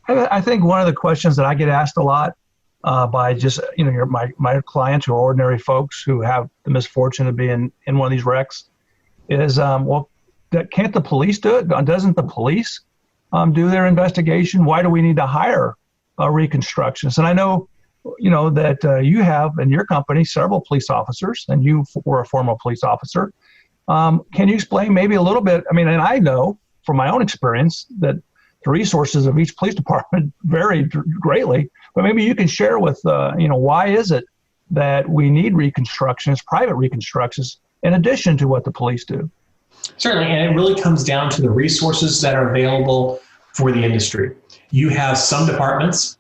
I think one of the questions that I get asked a lot by just, my clients who are ordinary folks who have the misfortune of being in one of these wrecks is, can't the police do it? Doesn't the police do their investigation? Why do we need to hire a Reconstructionist? And I know, that you have in your company several police officers, and you were a former police officer. Can you explain maybe a little bit? I mean, and I know from my own experience that the resources of each police department vary greatly, but maybe you can share with, why is it that we need Reconstructionists, private Reconstructionists, in addition to what the police do? Certainly, and it really comes down to the resources that are available for the industry. You have some departments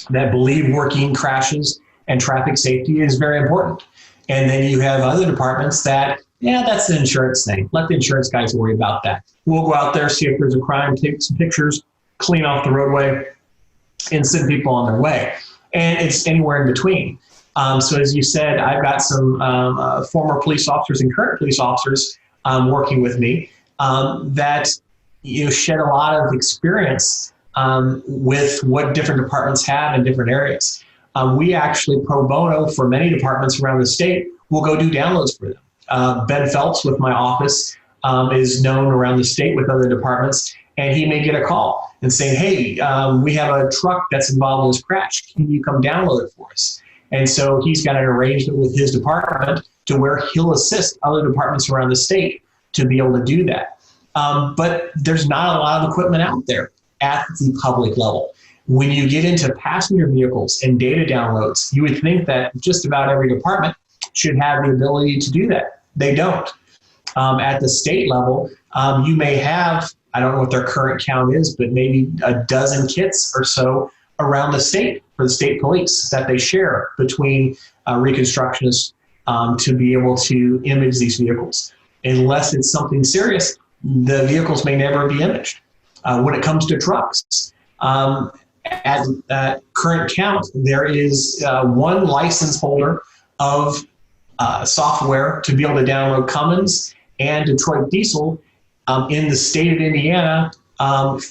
that believe working crashes and traffic safety is very important. And then you have other departments that, that's an insurance thing. Let the insurance guys worry about that. We'll go out there, see if there's a crime, take some pictures, clean off the roadway, and send people on their way. And it's anywhere in between. So as you said, I've got some former police officers and current police officers working with me that shed a lot of experience with what different departments have in different areas. We actually pro bono for many departments around the state will go do downloads for them. Ben Phelps with my office is known around the state with other departments, and he may get a call and say, hey, we have a truck that's involved in this crash. Can you come download it for us? And so he's got an arrangement with his department to where he'll assist other departments around the state to be able to do that. But there's not a lot of equipment out there at the public level. When you get into passenger vehicles and data downloads, you would think that just about every department should have the ability to do that. They don't. At the state level, you may have, I don't know what their current count is, but maybe a dozen kits or so around the state for the state police that they share between Reconstructionists to be able to image these vehicles. Unless it's something serious, the vehicles may never be imaged. When it comes to trucks, at current count, there is one license holder of software to be able to download Cummins and Detroit Diesel in the state of Indiana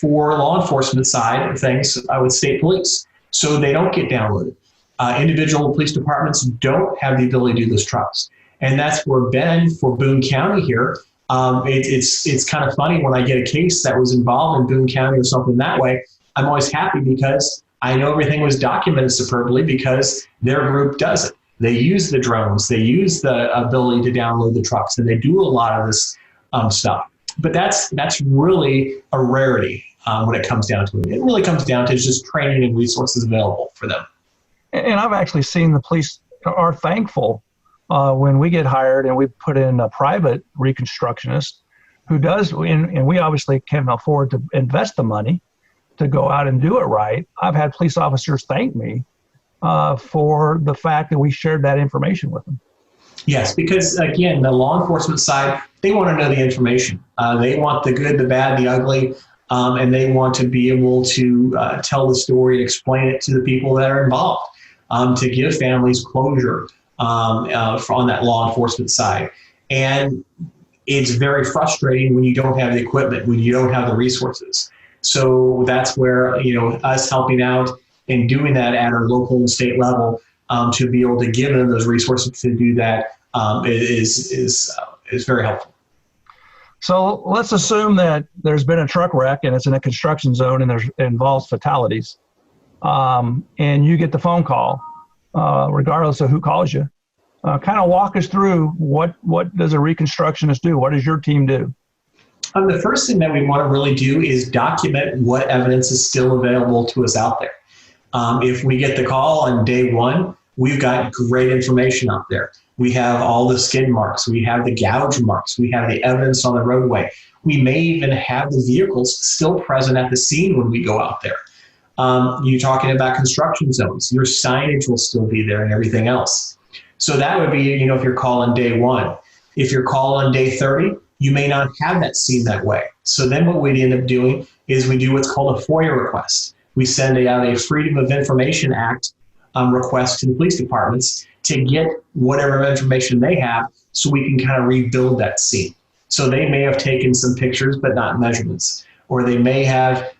for law enforcement side of things with state police. So they don't get downloaded. Individual police departments don't have the ability to do those trucks. And that's where Ben, for Boone County here, it's kind of funny when I get a case that was involved in Boone County or something that way. I'm always happy because I know everything was documented superbly because their group does it. They use the drones, they use the ability to download the trucks, and they do a lot of this stuff. But that's really a rarity when it comes down to it. It really comes down to just training and resources available for them. And I've actually seen the police are thankful when we get hired and we put in a private Reconstructionist who does, and we obviously can't afford to invest the money to go out and do it right. I've had police officers thank me for the fact that we shared that information with them. Yes, because again, the law enforcement side, they want to know the information. They want the good, the bad, the ugly, and they want to be able to tell the story and explain it to the people that are involved, to give families closure on that law enforcement side. And it's very frustrating when you don't have the equipment, when you don't have the resources. So that's where, us helping out and doing that at our local and state level to be able to give them those resources to do that is very helpful. So let's assume that there's been a truck wreck and it's in a construction zone and it involves fatalities. And you get the phone call, regardless of who calls you. Kind of walk us through what does a Reconstructionist do? What does your team do? The first thing that we want to really do is document what evidence is still available to us out there. If we get the call on day one, we've got great information out there. We have all the skid marks. We have the gouge marks. We have the evidence on the roadway. We may even have the vehicles still present at the scene when we go out there. You're talking about construction zones. Your signage will still be there and everything else. So that would be, if you're calling day one. If you're calling day 30, you may not have that scene that way. So then what we'd end up doing is we do what's called a FOIA request. We send out a Freedom of Information Act request to the police departments to get whatever information they have so we can kind of rebuild that scene. So they may have taken some pictures but not measurements. or they may have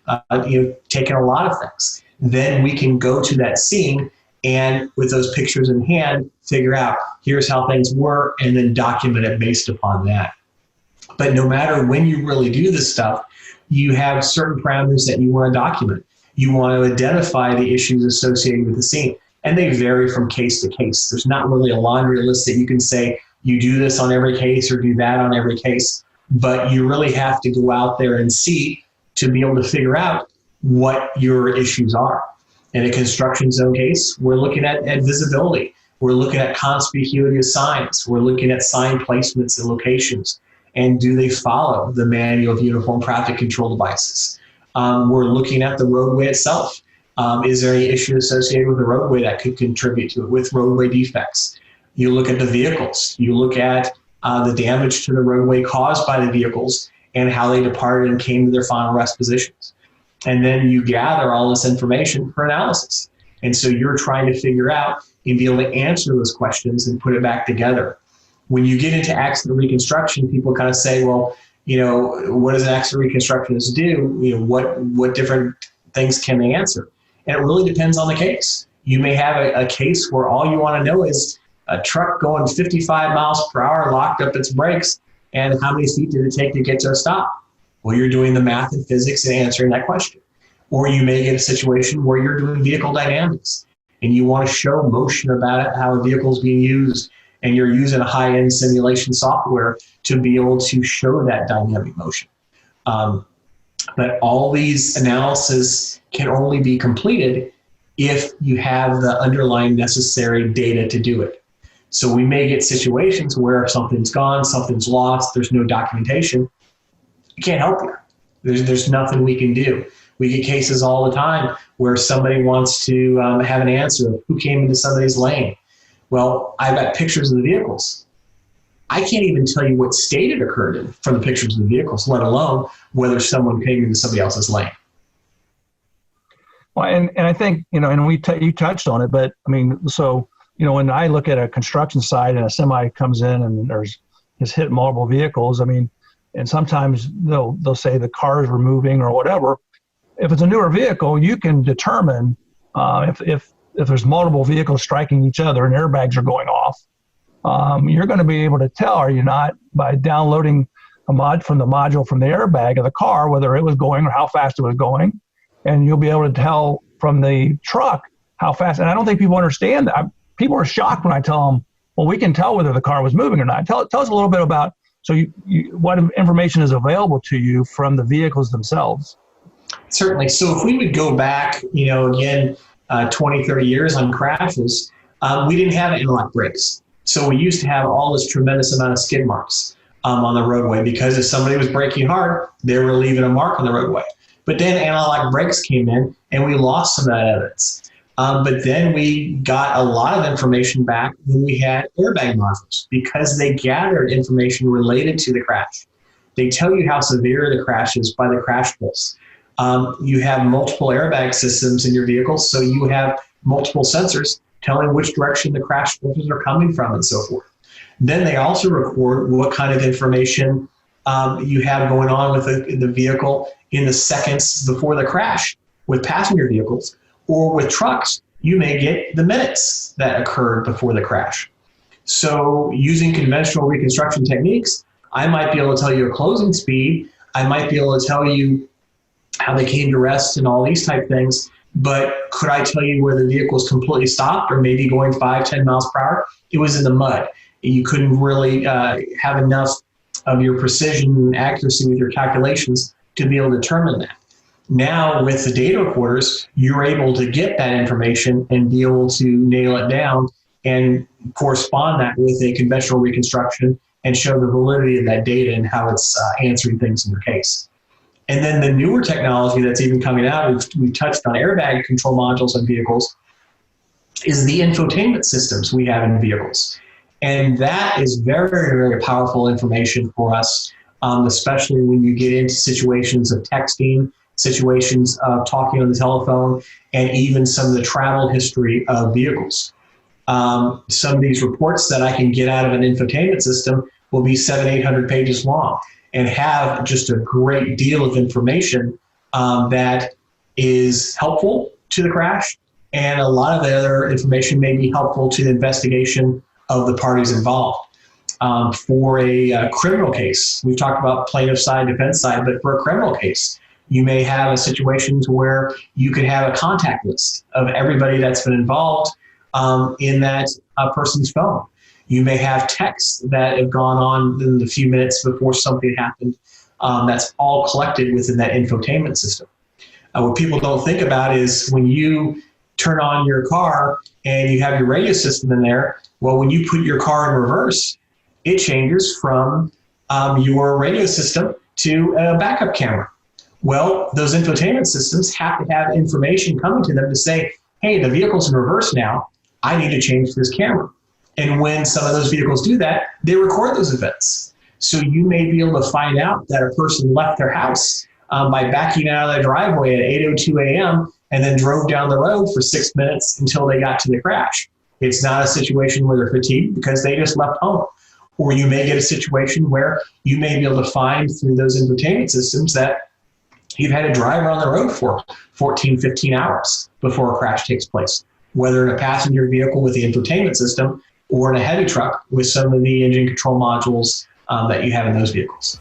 taken a lot of things. Then we can go to that scene and with those pictures in hand, figure out here's how things were and then document it based upon that. But no matter when you really do this stuff, you have certain parameters that you want to document. You want to identify the issues associated with the scene. And they vary from case to case. There's not really a laundry list that you can say, you do this on every case or do that on every case. But you really have to go out there and see to be able to figure out what your issues are. In a construction zone case, we're looking at visibility. We're looking at conspicuity of signs. We're looking at sign placements and locations. And do they follow the manual of uniform traffic control devices? We're looking at the roadway itself. Is there any issue associated with the roadway that could contribute to it with roadway defects? You look at the vehicles. You look at the damage to the roadway caused by the vehicles and how they departed and came to their final rest positions. And then you gather all this information for analysis. And so you're trying to figure out and be able to answer those questions and put it back together. When you get into accident reconstruction, people kind of say, well, what does an accident reconstructionist do? What different things can they answer? And it really depends on the case. You may have a case where all you want to know is a truck going 55 miles per hour locked up its brakes, and how many feet did it take to get to a stop? Well, you're doing the math and physics and answering that question. Or you may get a situation where you're doing vehicle dynamics, and you want to show motion about it, how a vehicle is being used, and you're using a high-end simulation software to be able to show that dynamic motion. But all these analysis can only be completed if you have the underlying necessary data to do it. So we may get situations where something's gone, something's lost, there's no documentation. You can't help you. There's nothing we can do. We get cases all the time where somebody wants to have an answer of who came into somebody's lane. Well, I've got pictures of the vehicles. I can't even tell you what state it occurred in from the pictures of the vehicles, let alone whether someone came into somebody else's lane. Well, and I think, and you touched on it, but I mean, so, when I look at a construction site and a semi comes in and has hit multiple vehicles, I mean, and sometimes they'll say the cars were moving or whatever. If it's a newer vehicle, you can determine if there's multiple vehicles striking each other and airbags are going off. You're going to be able to tell, are you not, by downloading a mod from the module from the airbag of the car, whether it was going or how fast it was going. And you'll be able to tell from the truck how fast. And I don't think people understand that. People are shocked when I tell them, well, we can tell whether the car was moving or not. Tell us a little bit about, what information is available to you from the vehicles themselves. Certainly. So if we would go back, again, 20, 30 years on crashes, we didn't have anti-lock brakes. So we used to have all this tremendous amount of skid marks on the roadway because if somebody was braking hard, they were leaving a mark on the roadway. But then anti-lock brakes came in and we lost some of that evidence. But then we got a lot of information back when we had airbag modules because they gathered information related to the crash. They tell you how severe the crash is by the crash pulse. You have multiple airbag systems in your vehicle, so you have multiple sensors telling which direction the crash pulses are coming from and so forth. Then they also record what kind of information you have going on with the vehicle in the seconds before the crash. With passenger vehicles or with trucks, you may get the minutes that occurred before the crash. So using conventional reconstruction techniques, I might be able to tell you a closing speed. I might be able to tell you how they came to rest and all these type things. But could I tell you where the vehicle was completely stopped or maybe going 5, 10 miles per hour? It was in the mud. You couldn't really have enough of your precision and accuracy with your calculations to be able to determine that. Now with the data recorders, you're able to get that information and be able to nail it down and correspond that with a conventional reconstruction and show the validity of that data and how it's answering things in your case. And then the newer technology that's even coming out, we've touched on airbag control modules on vehicles, is the infotainment systems we have in vehicles. And that is very, very powerful information for us, especially when you get into situations of texting, situations of talking on the telephone, and even some of the travel history of vehicles. Some of these reports that I can get out of an infotainment system will be 700, 800 pages long. and have just a great deal of information that is helpful to the crash. And a lot of the other information may be helpful to the investigation of the parties involved. For a criminal case, we've talked about plaintiff side, defense side, but for a criminal case, you may have a situation to where you could have a contact list of everybody that's been involved in that person's phone. You may have texts that have gone on in the few minutes before something happened. That's all collected within that infotainment system. What people don't think about is when you turn on your car and you have your radio system in there, well, when you put your car in reverse, it changes from your radio system to a backup camera. Well, those infotainment systems have to have information coming to them to say, hey, the vehicle's in reverse now. I need to change this camera. And when some of those vehicles do that, they record those events. So you may be able to find out that a person left their house by backing out of their driveway at 8:02 a.m. and then drove down the road for 6 minutes until they got to the crash. It's not a situation where they're fatigued because they just left home. Or you may get a situation where you may be able to find through those infotainment systems that you've had a driver on the road for 14, 15 hours before a crash takes place, whether in a passenger vehicle with the infotainment system or in a heavy truck with some of the engine control modules that you have in those vehicles.